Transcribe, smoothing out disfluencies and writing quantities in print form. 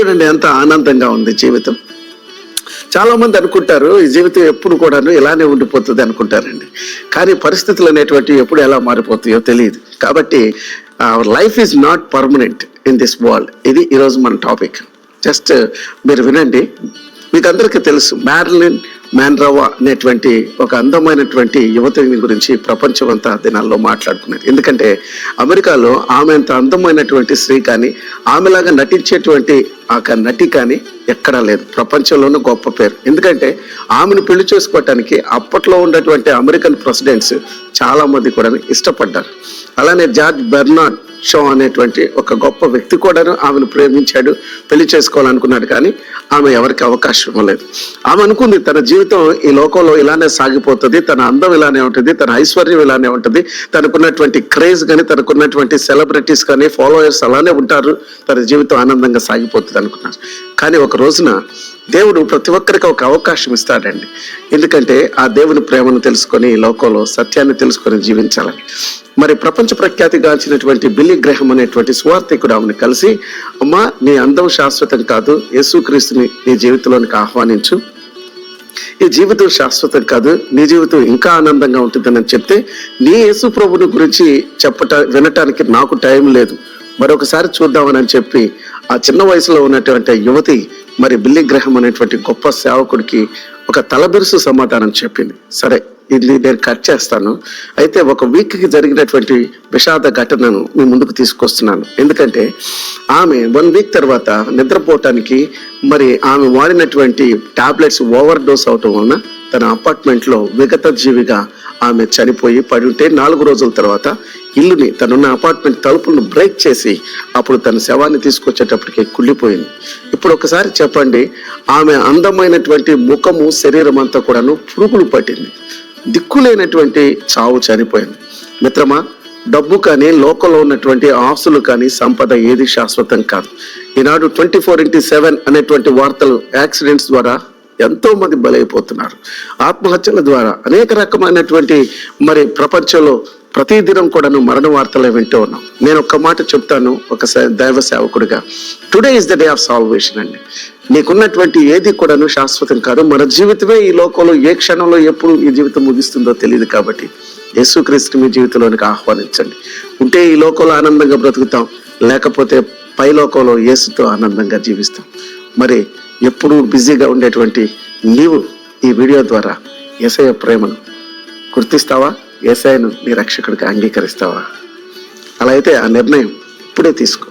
చూడండి ఎంత ఆనందంగా ఉంది జీవితం. చాలా మంది అనుకుంటారు ఈ జీవితం ఎప్పుడు కూడాను ఇలానే ఉండిపోతుంది అనుకుంటారండి. కానీ పరిస్థితులు అనేటువంటివి ఎప్పుడు ఎలా మారిపోతాయో తెలియదు. కాబట్టి life is not permanent in this world. ఇది ఈరోజు మన టాపిక్. జస్ట్ మీరు వినండి. మీకు అందరికీ తెలుసు, మ్యారిలిన్ మన్రో అనేటువంటి ఒక అందమైనటువంటి యువతిని గురించి ప్రపంచం అంతా దినాల్లో మాట్లాడుకునేది. ఎందుకంటే అమెరికాలో ఆమె అంత అందమైనటువంటి స్త్రీ కానీ, ఆమెలాగా నటించేటువంటి ఆ నటి కానీ ఎక్కడా లేదు. ప్రపంచంలోనూ గొప్ప పేరు. ఎందుకంటే ఆమెను పెళ్లి చేసుకోవటానికి అప్పట్లో ఉన్నటువంటి అమెరికన్ ప్రెసిడెంట్స్ చాలా మంది కూడా ఇష్టపడ్డారు. అలానే జార్జ్ బెర్నార్డ్ షో అనేటువంటి ఒక గొప్ప వ్యక్తి కూడాను ఆమెను ప్రేమించాడు, పెళ్లి చేసుకోవాలనుకున్నాడు. కానీ ఆమె ఎవరికి అవకాశం ఇవ్వలేదు. ఆమె అనుకుంది తన జీవితం ఈ లోకంలో ఇలానే సాగిపోతుంది, తన అందం ఇలానే ఉంటుంది, తన ఐశ్వర్యం ఇలానే ఉంటుంది, తనకున్నటువంటి క్రేజ్ కానీ, తనకున్నటువంటి సెలబ్రిటీస్ కానీ, ఫాలోయర్స్ అలానే ఉంటారు, తన జీవితం ఆనందంగా సాగిపోతుంది అనుకున్నారు. కానీ ఒక రోజున దేవుడు ప్రతి ఒక్కరికి ఒక అవకాశం ఇస్తాడండి. ఎందుకంటే ఆ దేవుని ప్రేమను తెలుసుకొని ఈ లోకంలో సత్యాన్ని తెలుసుకొని జీవించాలని. మరి ప్రపంచ ప్రఖ్యాతిగాంచినటువంటి బిల్లీ గ్రహం అనేటువంటి సువార్థికుడు ఆమెను కలిసి, అమ్మా నీ అందం శాశ్వతం కాదు, యేసుక్రీస్తుని నీ జీవితంలోనికి ఆహ్వానించు, ఈ జీవితం శాశ్వతం కాదు, నీ జీవితం ఇంకా ఆనందంగా ఉంటుందని చెప్తే, నీ యేసు ప్రభుని గురించి వినటానికి నాకు టైం లేదు, మరొకసారి చూద్దామని చెప్పి ఆ చిన్న వయసులో ఉన్నటువంటి యువతి మరి బిల్లీ గ్రహం అనేటువంటి గొప్ప సేవకుడికి ఒక తలబిరుసు సమాధానం చెప్పింది. సరే, ఇది నేను కట్ చేస్తాను. అయితే ఒక వీక్కి జరిగినటువంటి విషాద ఘటనను మీ ముందుకు తీసుకొస్తున్నాను. ఎందుకంటే ఆమె 1 వీక్ తర్వాత నిద్రపోవటానికి మరి ఆమె వాడినటువంటి టాబ్లెట్స్ ఓవర్ డోస్ అవటం వలన తన అపార్ట్మెంట్లో విగత జీవిగా ఆమె చనిపోయి పడి ఉంటే 4 రోజుల తర్వాత ఇల్లుని, తనున్న అపార్ట్మెంట్ తలుపులను బ్రేక్ చేసి అప్పుడు తన శవాన్ని తీసుకొచ్చేటప్పటికి కుళ్ళిపోయింది. ఇప్పుడు ఒకసారి చెప్పండి, ఆమె అందమైనటువంటి ముఖము, శరీరం అంతా కూడాను పురుగులు పట్టింది. దిక్కులేనటువంటి చావు చనిపోయింది. మిత్రమా, డబ్బు కానీ, లోకంలో ఉన్నటువంటి ఆస్తులు కానీ, సంపద ఏది శాశ్వతం కాదు. ఈనాడు 24/7 అనేటువంటి వార్తలు, యాక్సిడెంట్స్ ద్వారా ఎంతో మంది బలైపోతున్నారు. ఆత్మహత్యల ద్వారా అనేక రకమైనటువంటి మరి ప్రపంచంలో ప్రతిదినం కూడాను మరణ వార్తలే వింటూ ఉన్నాం. నేను ఒక్క మాట చెప్తాను ఒక దైవ సేవకుడిగా, today is the day of salvation అండి. నీకున్నటువంటి ఏది కూడాను శాశ్వతం కాదు. మన జీవితమే ఈ లోకంలో ఏ క్షణంలో ఎప్పుడు ఈ జీవితం ముగిస్తుందో తెలియదు. కాబట్టి యేసుక్రీస్తుని మీ జీవితంలోనికి ఆహ్వానించండి. ఉంటే ఈ లోకంలో ఆనందంగా బ్రతుకుతాం, లేకపోతే పై లోకంలో యేసుతో ఆనందంగా జీవిస్తాం. మరి ఎప్పుడు బిజీగా ఉండేటువంటి నీవు ఈ వీడియో ద్వారా యేసయ్య ప్రేమను గుర్తిస్తావా? యేసయ్యను నీ రక్షకుడిగా అంగీకరిస్తావా? అలా అయితే ఆ నిర్ణయం ఇప్పుడే తీసుకో.